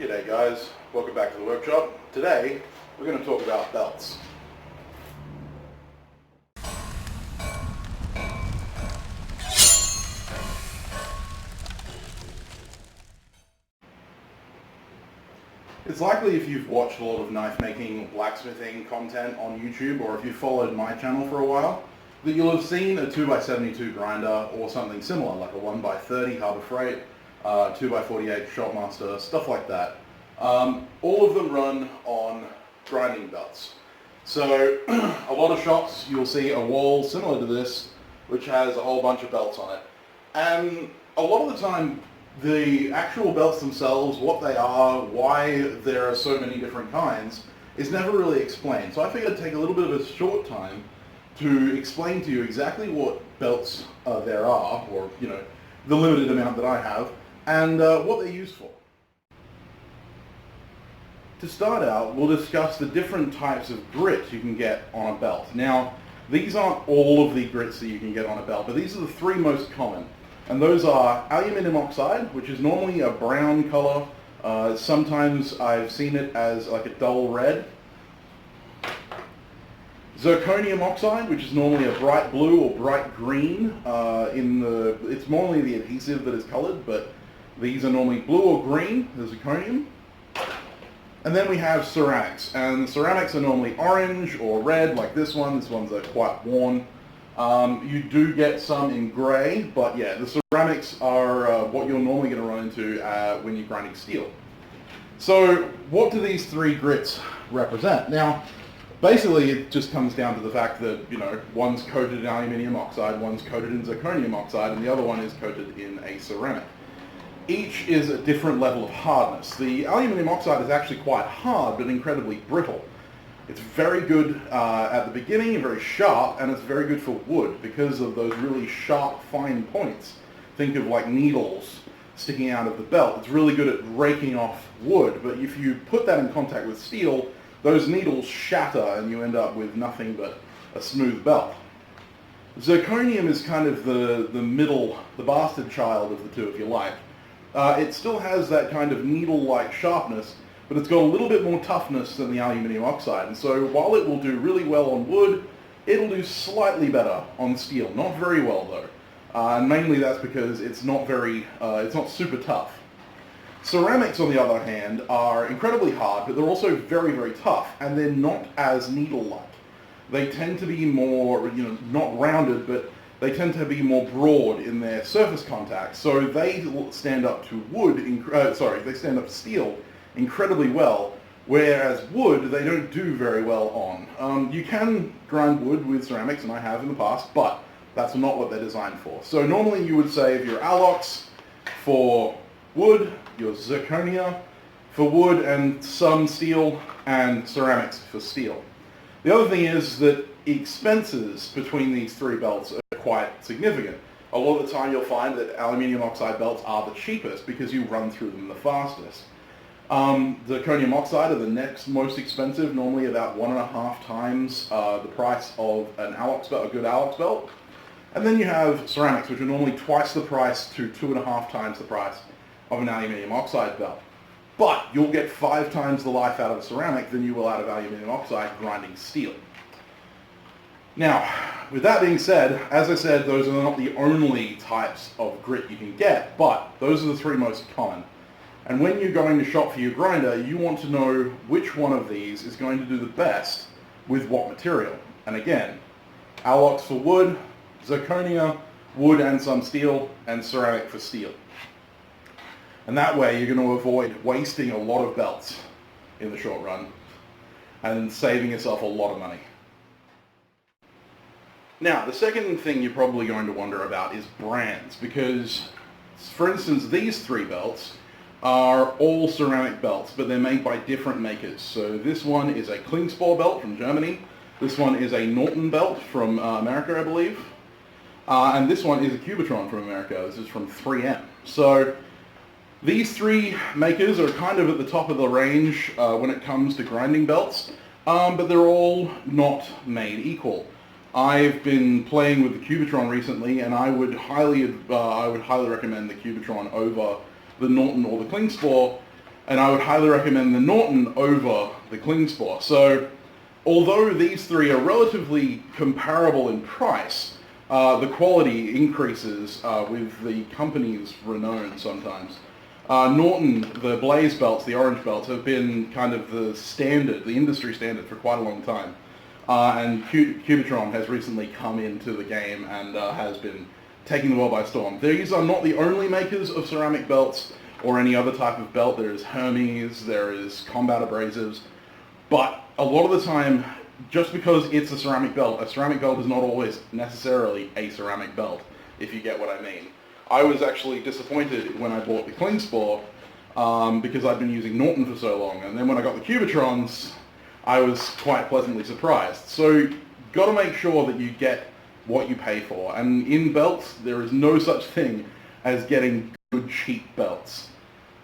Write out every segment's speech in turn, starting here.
G'day guys, welcome back to the workshop. Today we're going to talk about belts. It's likely if you've watched a lot of knife making or blacksmithing content on YouTube, or if you've followed my channel for a while, that you'll have seen a 2x72 grinder or something similar, like a 1x30 Harbor Freight, 2x48 Shopmaster, stuff like that. All of them run on grinding belts. So a lot of shops you'll see a wall similar to this which has a whole bunch of belts on it. And a lot of the time the actual belts themselves, what they are, why there are so many different kinds, is never really explained. So I figured I'd take a little bit of a short time to explain to you exactly what belts there are, or the limited amount that I have, and what they're used for. To start out, we'll discuss the different types of grit you can get on a belt. Now, these aren't all of the grits that you can get on a belt, but these are the three most common. And those are aluminium oxide, which is normally a brown color. Sometimes I've seen it as like a dull red. Zirconium oxide, which is normally a bright blue or bright green. It's normally the adhesive that is colored, but these are normally blue or green, the zirconium. And then we have ceramics, and ceramics are normally orange or red, like this one. This one's quite worn. You do get some in grey, but yeah, the ceramics are what you're normally going to run into when you're grinding steel. So what do these three grits represent? Now, basically it just comes down to the fact that, one's coated in aluminium oxide, one's coated in zirconium oxide, and the other one is coated in a ceramic. Each is a different level of hardness. The aluminium oxide is actually quite hard, but incredibly brittle. It's very good at the beginning, very sharp, and it's very good for wood because of those really sharp, fine points. Think of like needles sticking out of the belt. It's really good at raking off wood, but if you put that in contact with steel, those needles shatter and you end up with nothing but a smooth belt. Zirconium is kind of the middle, the bastard child of the two, if you like. It still has that kind of needle-like sharpness, but it's got a little bit more toughness than the aluminium oxide. And so while it will do really well on wood, it'll do slightly better on steel. Not very well though. And mainly that's because it's not super tough. Ceramics, on the other hand, are incredibly hard, but they're also very, very tough, and they're not as needle-like. They tend to be more, not rounded, but they tend to be more broad in their surface contact. So they stand up to they stand up to steel incredibly well, whereas wood they don't do very well on. You can grind wood with ceramics, and I have in the past, but that's not what they're designed for. So normally you would save your alox for wood, your zirconia for wood, and some steel, and ceramics for steel. The other thing is that expenses between these three belts are quite significant. A lot of the time you'll find that aluminium oxide belts are the cheapest because you run through them the fastest. Zirconium oxide are the next most expensive, normally about 1.5 times the price of an alox belt, a good alox belt. And then you have ceramics, which are normally twice the price to 2.5 times the price of an aluminium oxide belt. But you'll get 5 times the life out of a ceramic than you will out of aluminium oxide grinding steel. Now, with that being said, as I said, those are not the only types of grit you can get, but those are the three most common. And when you're going to shop for your grinder, you want to know which one of these is going to do the best with what material. And again, alox for wood, zirconia, wood and some steel, and ceramic for steel. And that way you're going to avoid wasting a lot of belts in the short run and saving yourself a lot of money. Now, the second thing you're probably going to wonder about is brands, because, for instance, these three belts are all ceramic belts, but they're made by different makers. So this one is a Klingspor belt from Germany, this one is a Norton belt from America, I believe, and this one is a Cubitron from America. This is from 3M. So these three makers are kind of at the top of the range when it comes to grinding belts, but they're all not made equal. I've been playing with the Cubitron recently, and I would highly recommend the Cubitron over the Norton or the Klingspor, And I would highly recommend the Norton over the Klingspor. So although these three are relatively comparable in price, the quality increases with the company's renown sometimes. Norton, the Blaze belts, the orange belts, have been kind of the standard, the industry standard for quite a long time. And Cubitron has recently come into the game and has been taking the world by storm. These are not the only makers of ceramic belts or any other type of belt. There is Hermes, there is Combat Abrasives, but a lot of the time, just because it's a ceramic belt is not always necessarily a ceramic belt, if you get what I mean. I was actually disappointed when I bought the Klingspor because I'd been using Norton for so long, and then when I got the Cubitrons, I was quite pleasantly surprised. So, got to make sure that you get what you pay for, and in belts, there is no such thing as getting good cheap belts.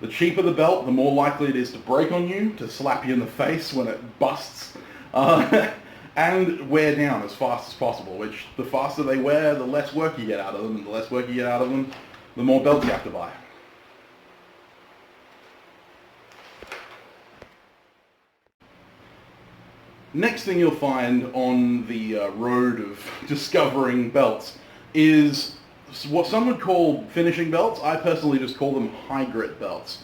The cheaper the belt, the more likely it is to break on you, to slap you in the face when it busts, and wear down as fast as possible, which the faster they wear, the less work you get out of them, and the less work you get out of them, the more belts you have to buy. Next thing you'll find on the road of discovering belts is what some would call finishing belts. I personally just call them high grit belts.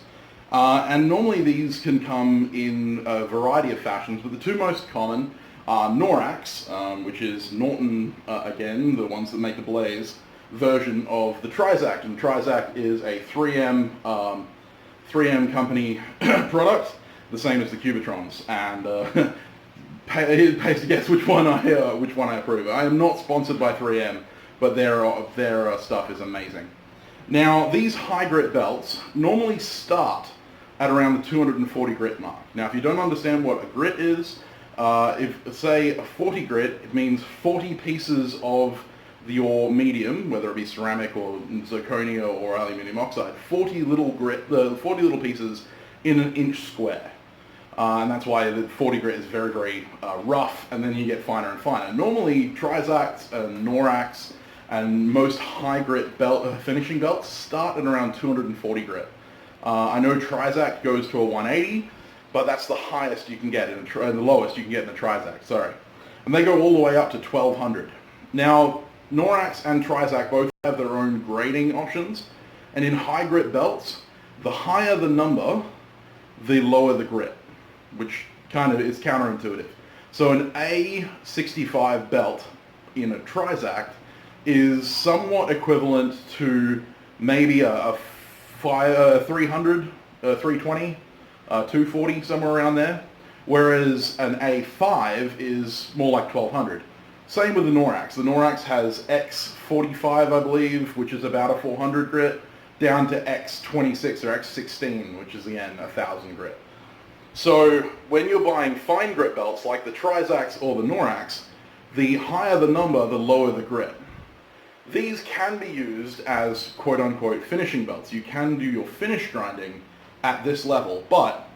And normally these can come in a variety of fashions, but the two most common are Norax, which is Norton, again, the ones that make the Blaze, version of the Trizact. And the Trizact is a 3M company product, the same as the Cubitrons. And it pays to guess which one I approve. I am not sponsored by 3M, but their stuff is amazing. Now, these high grit belts normally start at around the 240 grit mark. Now, if you don't understand what a grit is, if say a 40 grit, it means 40 pieces of your medium, whether it be ceramic or zirconia or aluminium oxide, 40 little pieces in an inch square. And that's why the 40 grit is very, very rough, and then you get finer and finer. Normally, Trizacts and Norax and most high grit finishing belts start at around 240 grit. I know Trizact goes to a 180, but that's the highest you can get the lowest you can get in a Trizact, sorry. And they go all the way up to 1200. Now, Norax and Trizact both have their own grading options, and in high grit belts, the higher the number, the lower the grit, which kind of is counterintuitive. So an A65 belt in a Trizact is somewhat equivalent to maybe a 300, 320, 240, somewhere around there, whereas an A5 is more like 1200. Same with the Norax. The Norax has X45, I believe, which is about a 400 grit, down to X26 or X16, which is again 1000 grit. So when you're buying fine grit belts like the Trizacts or the Norax, the higher the number, the lower the grit. These can be used as quote-unquote finishing belts. You can do your finish grinding at this level, but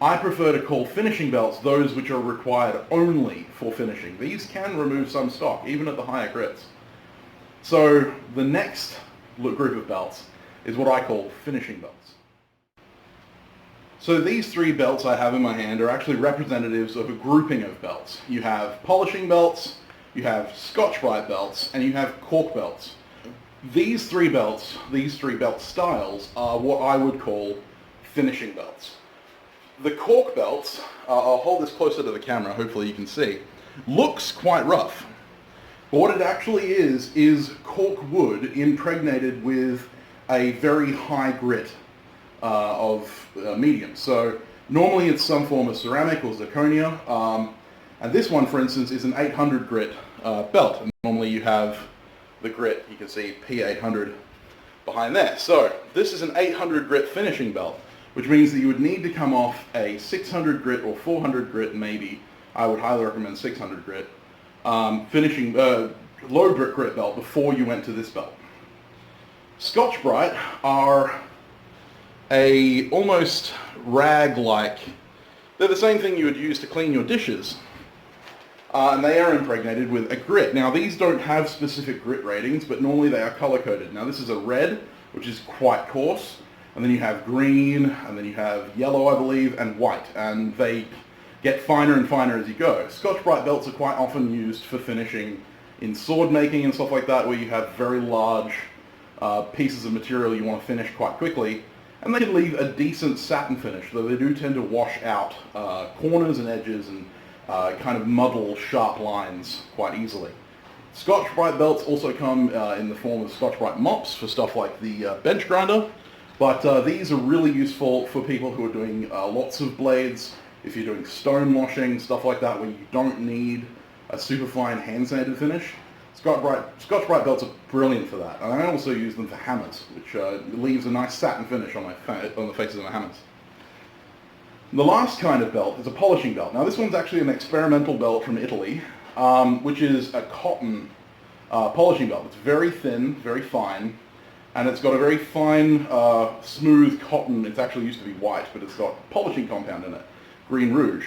I prefer to call finishing belts those which are required only for finishing. These can remove some stock, even at the higher grits. So the next group of belts is what I call finishing belts. So these three belts I have in my hand are actually representatives of a grouping of belts. You have polishing belts, you have Scotch-Brite belts, and you have cork belts. These three belt styles are what I would call finishing belts. The cork belts, I'll hold this closer to the camera, hopefully you can see, looks quite rough. But what it actually is cork wood impregnated with a very high grit of medium. So normally it's some form of ceramic or zirconia, and this one, for instance, is an 800 grit belt. And normally you have the grit, you can see P800 behind there. So this is an 800 grit finishing belt, which means that you would need to come off a 600 grit or 400 grit maybe. I would highly recommend 600 grit finishing low grit belt before you went to this belt. Scotch-Brite are a almost rag-like, they're the same thing you would use to clean your dishes, and they are impregnated with a grit. Now these don't have specific grit ratings, but normally they are color-coded. Now this is a red, which is quite coarse, and then you have green, and then you have yellow, I believe, and white, and they get finer and finer as you go. Scotch-Brite belts are quite often used for finishing in sword making and stuff like that, where you have very large pieces of material you want to finish quite quickly, and they can leave a decent satin finish, though they do tend to wash out corners and edges and kind of muddle sharp lines quite easily. Scotch-Brite belts also come in the form of Scotch-Brite mops for stuff like the bench grinder, but these are really useful for people who are doing lots of blades, if you're doing stone washing, stuff like that, where you don't need a super fine hand sanded finish. Scotch-Brite belts are brilliant for that, and I also use them for hammers, which leaves a nice satin finish on the faces of my hammers. The last kind of belt is a polishing belt. Now this one's actually an experimental belt from Italy, which is a cotton polishing belt. It's very thin, very fine, and it's got a very fine, smooth cotton. It's actually used to be white, but it's got polishing compound in it, green rouge.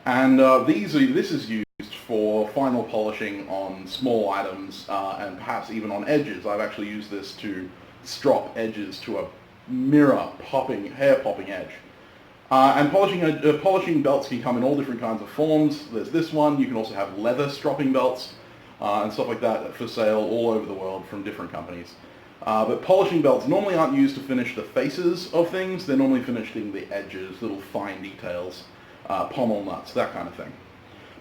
And this is used for final polishing on small items and perhaps even on edges. I've actually used this to strop edges to a mirror hair popping edge. And polishing belts can come in all different kinds of forms. There's this one. You can also have leather stropping belts and stuff like that for sale all over the world from different companies. But polishing belts normally aren't used to finish the faces of things. They're normally finishing the edges, little fine details, pommel nuts, that kind of thing.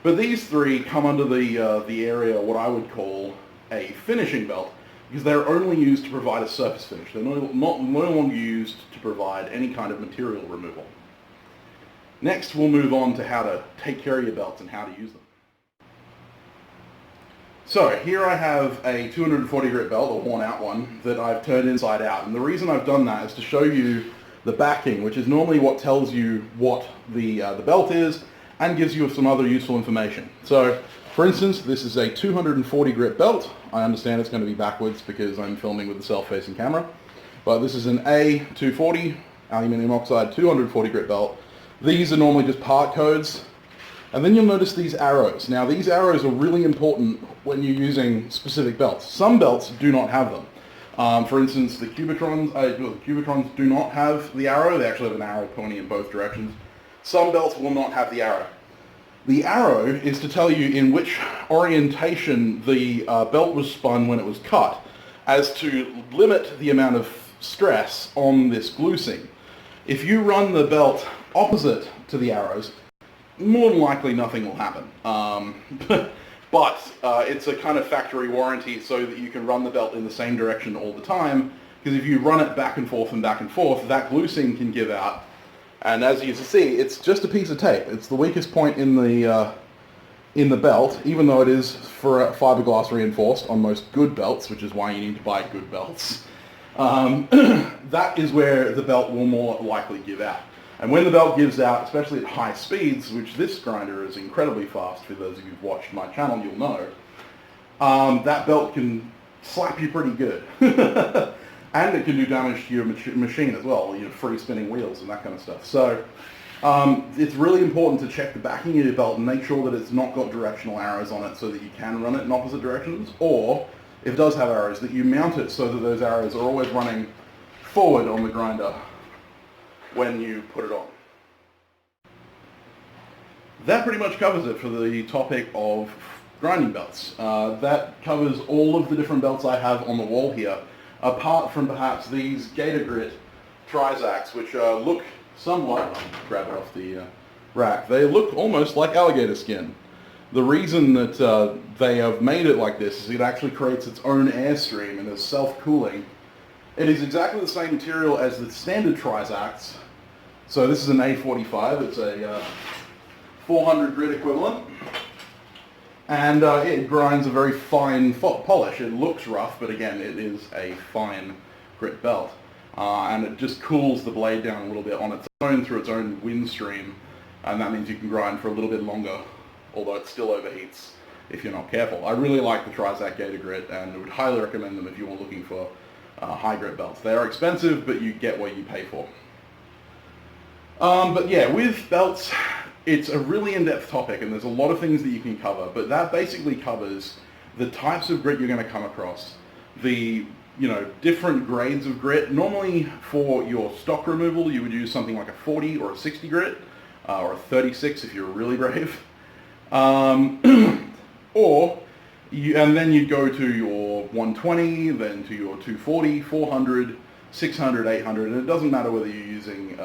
But these three come under the area what I would call a finishing belt, because they're only used to provide a surface finish. They're no longer used to provide any kind of material removal. Next, we'll move on to how to take care of your belts and how to use them. So here I have a 240 grit belt, a worn out one, that I've turned inside out. And the reason I've done that is to show you the backing, which is normally what tells you what the belt is and gives you some other useful information. So, for instance, this is a 240 grit belt. I understand it's going to be backwards because I'm filming with the self-facing camera. But this is an A240 aluminium oxide 240 grit belt. These are normally just part codes. And then you'll notice these arrows. Now these arrows are really important when you're using specific belts. Some belts do not have them. For instance, the Cubitrons do not have the arrow. They actually have an arrow pointing in both directions. Some belts will not have the arrow. The arrow is to tell you in which orientation the belt was spun when it was cut, as to limit the amount of stress on this glue seam. If you run the belt opposite to the arrows, more than likely nothing will happen. But it's a kind of factory warranty so that you can run the belt in the same direction all the time, because if you run it back and forth, that glue seam can give out. And as you can see, it's just a piece of tape. It's the weakest point in the belt, even though it is for fiberglass reinforced on most good belts, which is why you need to buy good belts. That is where the belt will more likely give out. And when the belt gives out, especially at high speeds, which this grinder is incredibly fast, for those of you who've watched my channel, you'll know, that belt can slap you pretty good. And it can do damage to your machine as well, free spinning wheels and that kind of stuff. So it's really important to check the backing of your belt and make sure that it's not got directional arrows on it so that you can run it in opposite directions, or if it does have arrows, that you mount it so that those arrows are always running forward on the grinder when you put it on. That pretty much covers it for the topic of grinding belts. That covers all of the different belts I have on the wall here, apart from perhaps these Gator Grit Trizacs, which look somewhat, I'll grab it off the rack, they look almost like alligator skin. The reason that they have made it like this is it actually creates its own airstream and is self-cooling. It is exactly the same material as the standard Trizacs. So this is an A45, it's a 400 grit equivalent. And it grinds a very fine polish. It looks rough, but again, it is a fine grit belt. And it just cools the blade down a little bit on its own through its own wind stream. And that means you can grind for a little bit longer, although it still overheats if you're not careful. I really like the Trizac Gator Grit and would highly recommend them if you were looking for high grit belts. They are expensive, but you get what you pay for. But yeah, with belts, it's a really in-depth topic and there's a lot of things that you can cover, but that basically covers the types of grit you're going to come across, the different grades of grit. Normally for your stock removal, you would use something like a 40 or a 60 grit, or a 36 if you're really brave. And then you'd go to your 120, then to your 240, 400, 600, 800, and it doesn't matter whether you're using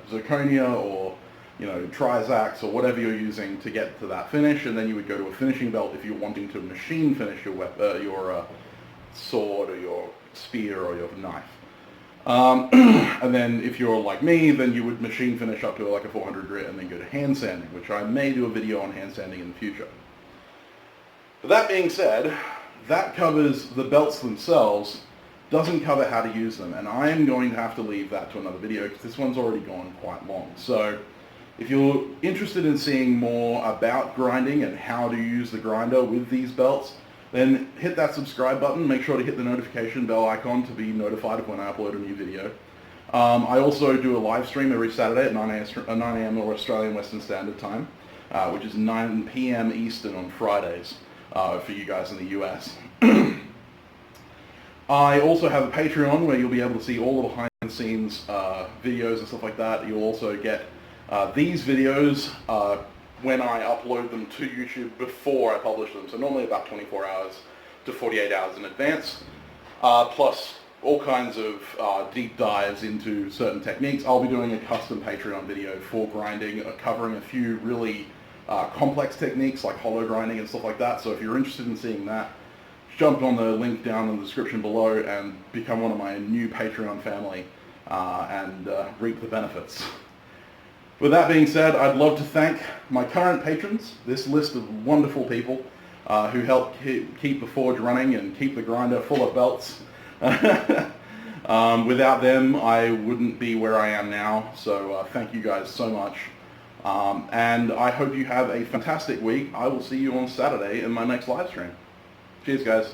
zirconia or Trizax or whatever you're using to get to that finish, and then you would go to a finishing belt if you're wanting to machine finish your sword or your spear or your knife. And then if you're like me, then you would machine finish up to like a 400 grit and then go to hand sanding, which I may do a video on hand sanding in the future. But that being said, that covers the belts themselves, doesn't cover how to use them, and I am going to have to leave that to another video because this one's already gone quite long. So if you're interested in seeing more about grinding and how to use the grinder with these belts, then hit that subscribe button. Make sure to hit the notification bell icon to be notified of when I upload a new video. I also do a live stream every Saturday at 9 a.m. or Australian Western Standard Time, which is 9 p.m. Eastern on Fridays for you guys in the US. I also have a Patreon where you'll be able to see all the behind the scenes videos and stuff like that. You'll also get these videos when I upload them to YouTube before I publish them. So normally about 24 hours to 48 hours in advance. Plus all kinds of deep dives into certain techniques. I'll be doing a custom Patreon video for grinding, covering a few really complex techniques like hollow grinding and stuff like that. So if you're interested in seeing that, jump on the link down in the description below and become one of my new Patreon family and reap the benefits. With that being said, I'd love to thank my current patrons, this list of wonderful people who help keep the forge running and keep the grinder full of belts. Without them, I wouldn't be where I am now, so thank you guys so much. And I hope you have a fantastic week. I will see you on Saturday in my next live stream. Cheers, guys.